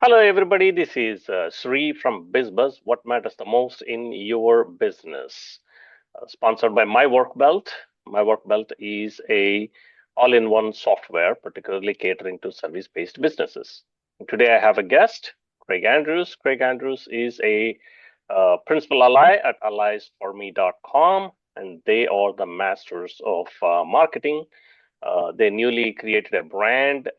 Hello, everybody. This is Sri from BizBuzz. What matters the most in your business? Sponsored by My Work Belt. My Work Belt is a all-in-one software, particularly catering to service-based businesses. Today, I have a guest, Craig Andrews. Craig Andrews is a principal ally at alliesforme.com, and they are the masters of marketing. They newly created a brand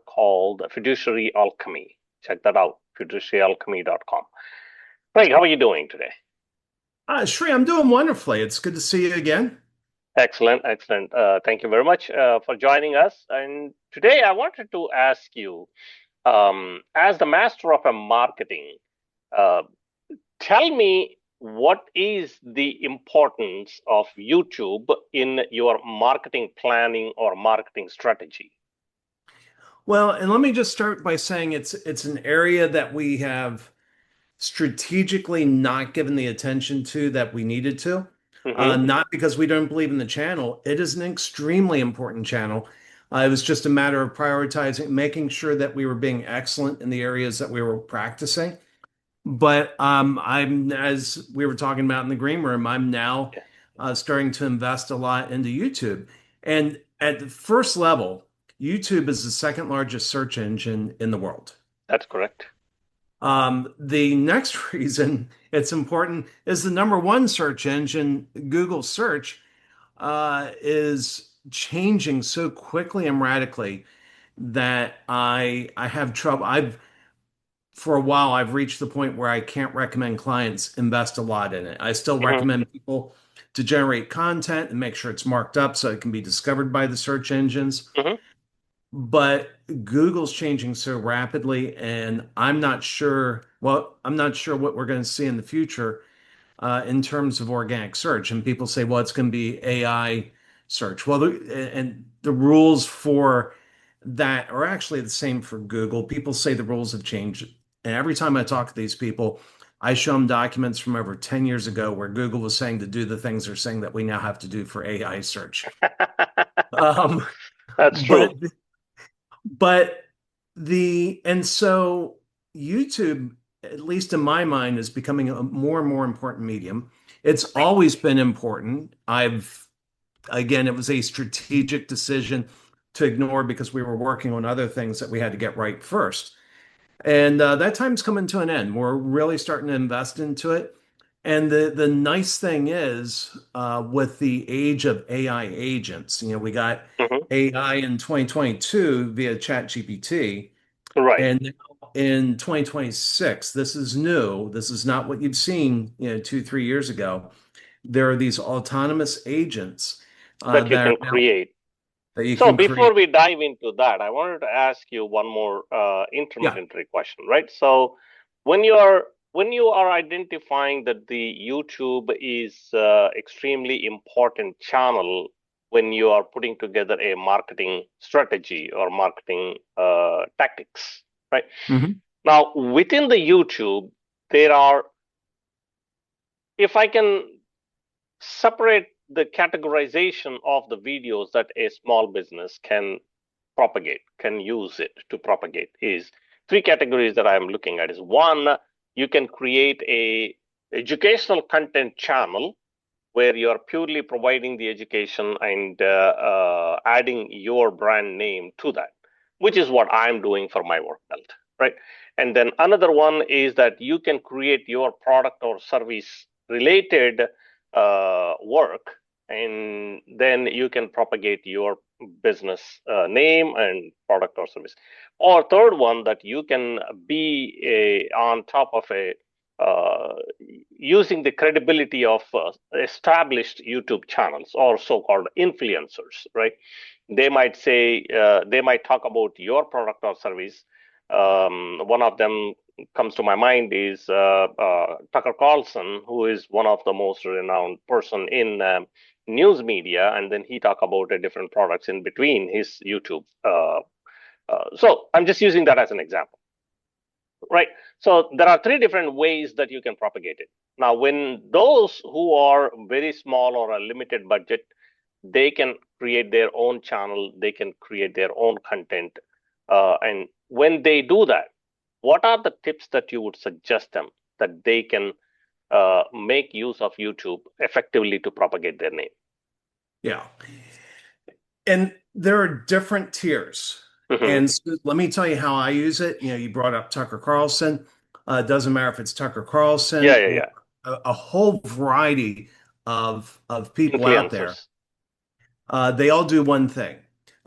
called Fiduciary Alchemy. Check that out, fiduciaryalchemy.com. Craig, how are you doing today? Shri, I'm doing wonderfully. It's good to see you again. Excellent, excellent. Thank you very much for joining us. And today I wanted to ask you, as the master of a marketing, uh, tell me what is the importance of YouTube in your marketing planning or marketing strategy? Well, and let me just start by saying it's an area that we have strategically not given the attention to that we needed to. Hmm. Not because we don't believe in the channel. It is an extremely important channel. It was just a matter of prioritizing, making sure that we were being excellent in the areas that we were practicing. But I'm, as we were talking about in the green room, I'm now starting to invest a lot into YouTube. And at the first level, YouTube is the second largest search engine in the world. That's correct. The next reason it's important is the number one search engine, Google search, is changing so quickly and radically that I have trouble. I've For a while, I've reached the point where I can't recommend clients invest a lot in it. I still Hmm. recommend people to generate content and make sure it's marked up so it can be discovered by the search engines. Hmm. But Google's changing so rapidly, and I'm not sure. Well, I'm not sure what we're going to see in the future in terms of organic search. And people say, well, it's going to be AI search. Well, and the rules for that are actually the same for Google. People say the rules have changed. And every time I talk to these people, I show them documents from over 10 years ago where Google was saying to do the things they're saying that we now have to do for AI search. Um, That's but true. but and so YouTube, at least in my mind, is becoming a more and more important medium. It's always been important. Again, it was a strategic decision to ignore because we were working on other things that we had to get right first. And that time's coming to an end. We're really starting to invest into it. And the nice thing is, with the age of AI agents, we got Hmm. AI in 2022 via ChatGPT, Right. and now in 2026, this is new. This is not what you've seen, 2, 3 years ago. There are these autonomous agents That you that are can now create. that you So can before create. we dive into that, I wanted to ask you one more Yeah. intermediary question, right? So when you are identifying that the YouTube is extremely important channel when you are putting together a marketing strategy or marketing tactics, right? Mhm. Now within the YouTube, there are, if I can separate the categorization of the videos that a small business can propagate, can use it to propagate, is three categories that I am looking at. Is one, you can create a educational content channel where you are purely providing the education and adding your brand name to that, which is what I'm doing for my work belt, right? And then another one is that you can create your product or service related work, and then you can propagate your business name and product or service. Or third one, that you can be on top of a using the credibility of established YouTube channels or so-called influencers, right? They might say, they might talk about your product or service. One of them comes to my mind is Tucker Carlson, who is one of the most renowned person in news media, and then he talk about different products in between his YouTube. So I'm just using that as an example. Right. So there are three different ways that you can propagate it. Now, when those who are very small or a limited budget, they can create their own channel, they can create their own content. And when they do that, what are the tips that you would suggest them that they can make use of YouTube effectively to propagate their name? Yeah. And there are different tiers. Hmm. And so let me tell you how I use it. You know, you brought up Tucker Carlson. It doesn't matter if it's Tucker Yeah, Carlson yeah, or yeah. a whole variety of people out there. Influencers. They all do one thing.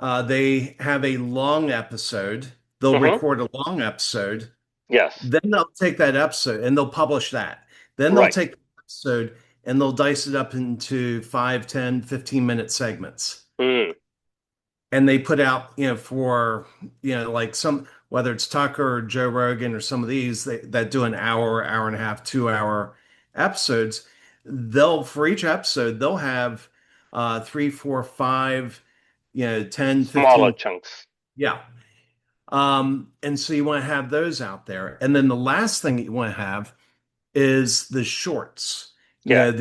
They have a long episode. They'll Hmm. record a long episode. Yes. Then they'll take that episode and they'll publish that. Then they'll Right. take the episode and they'll dice it up into 5, 10, 15-minute segments. Mm. And they put out, for, like some, whether it's Tucker or Joe Rogan or some of these that do an hour, hour and a half, 2 hour episodes, for each episode, they'll have 3, 4, 5, 10, Smaller 15. chunks. Yeah. And so you want to have those out there. And then the last thing that you want to have is the shorts. Yeah.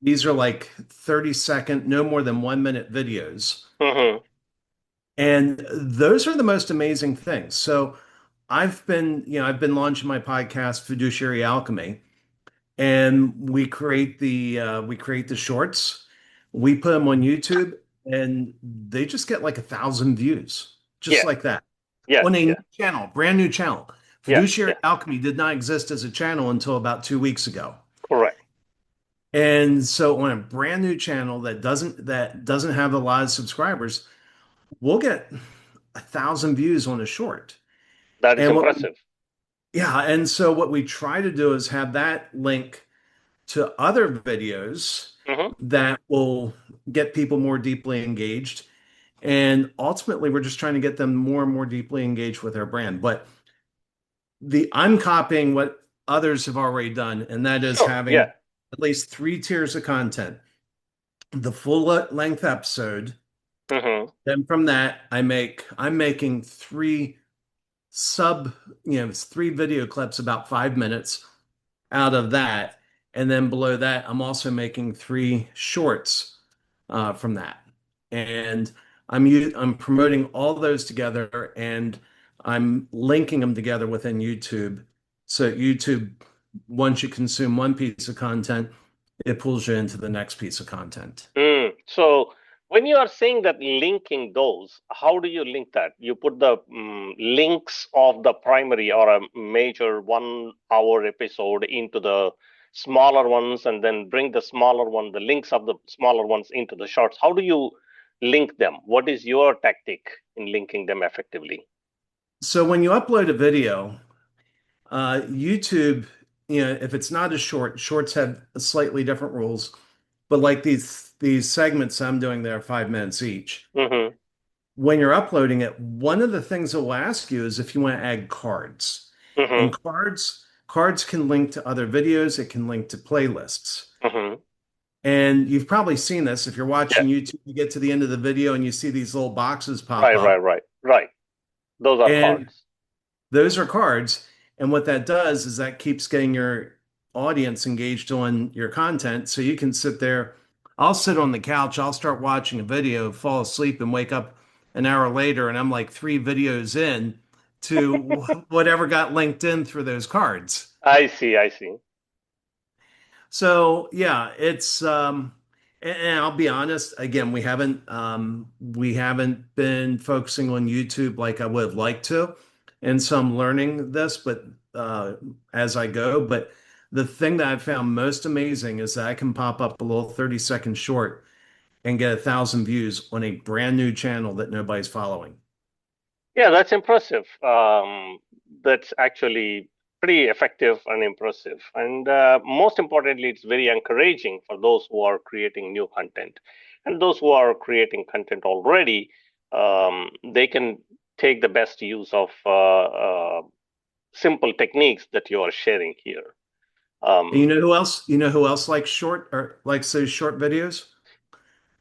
These are like 30-second, no more than 1 minute videos. Hmm. And those are the most amazing things. So I've been launching my podcast, Fiduciary Alchemy, and we create the shorts, we put them on YouTube, and they just get like 1,000 views, just Yeah. like that, Yes. on a new Yeah. channel, brand new channel. Yeah. Fiduciary Yeah. Alchemy did not exist as a channel until about 2 weeks ago. Correct. And so on a brand new channel that doesn't have a lot of subscribers, we'll get 1,000 views on a short. That is And impressive. yeah, and so what we try to do is have that link to other videos Hmm. that will get people more deeply engaged. And ultimately, we're just trying to get them more and more deeply engaged with our brand. But I'm copying what others have already done, and that is Sure. Yeah. having at least 3 tiers of content. The full length episode. Hmm. Then from that, I'm making sub, it's 3 video clips about 5 minutes out of that. And then below that, I'm also making 3 shorts from that. And I'm promoting all those together, and I'm linking them together within YouTube. So YouTube, once you consume one piece of content, it pulls you into the next piece of content. Mm. So when you are saying that linking those, how do you link that? You put the links of the primary or a major 1 hour episode into the smaller ones and then bring the links of the smaller ones into the shorts. How do you link them? What is your tactic in linking them effectively? So when you upload a video, YouTube, if it's not a short, shorts have slightly different rules. But like these segments I'm doing, there are 5 minutes each. Hmm. When you're uploading it, one of the things it will ask you is if you want to add cards. And Hmm. cards can link to other videos, it can link to playlists. Hmm. And you've probably seen this if you're Yeah. watching YouTube, you get to the end of the video and you see these little boxes pop Right, right, up. right, right. Those are And cards. those are cards. And what that does is that keeps getting your audience engaged on your content. So you can sit there. I'll sit on the couch, I'll start watching a video, fall asleep, and wake up an hour later, and I'm like 3 videos in to whatever got linked in through those cards. I see, I see. So yeah, it's and I'll be honest, again, we haven't been focusing on YouTube like I would have liked to. And so I'm learning this, but as I go. But the thing that I've found most amazing is that I can pop up a little 30-second short and get 1,000 views on a brand new channel that nobody's following. Yeah, that's impressive. That's actually pretty effective and impressive. And most importantly, it's very encouraging for those who are creating new content. And those who are creating content already, they can take the best use of simple techniques that you are sharing here. And Um, you know who else? You know who else likes short or likes those short videos?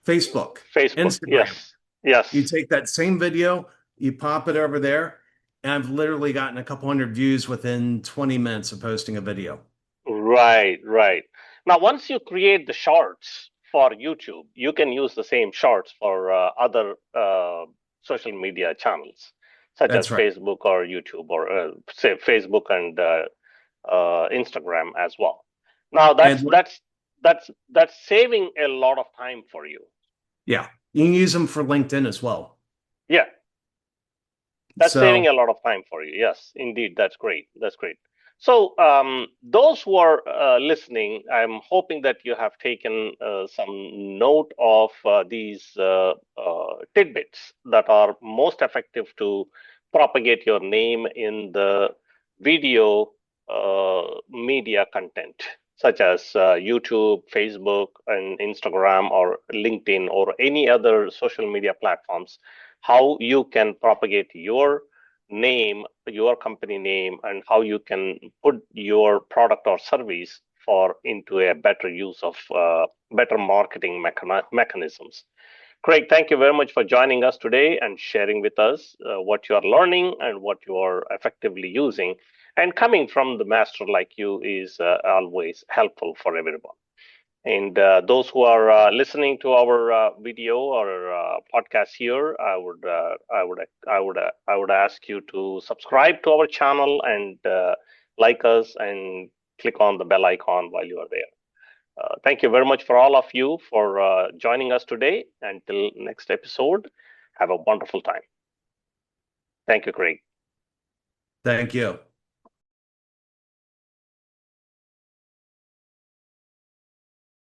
Facebook, Facebook, Instagram. yes, You yes. take that same video, you pop it over there, and I've literally gotten a couple hundred views within 20 minutes of posting a video. Right, right. Now, once you create the shorts for YouTube, you can use the same shorts for other social media channels. such as That's right. Facebook or YouTube, or say Facebook and Instagram as well. Now And that's saving a lot of time for you. yeah, you can use them for LinkedIn as well. Yeah, that's saving So a lot of time for you. Yes, indeed, that's great. That's great. So, those who are listening, I'm hoping that you have taken some note of these tidbits that are most effective to propagate your name in the video media content, such as YouTube, Facebook, and Instagram, or LinkedIn, or any other social media platforms. How you can propagate your name, your company name, and how you can put your product or service for into a better use of better marketing mechanisms. Craig, thank you very much for joining us today and sharing with us what you are learning and what you are effectively using. And coming from the master like you is always helpful for everyone. And those who are listening to our video or podcast here, I would ask you to subscribe to our channel and like us and click on the bell icon while you are there. Thank you very much for all of you for joining us today. Until next episode, have a wonderful time. Thank you, Craig. thank you.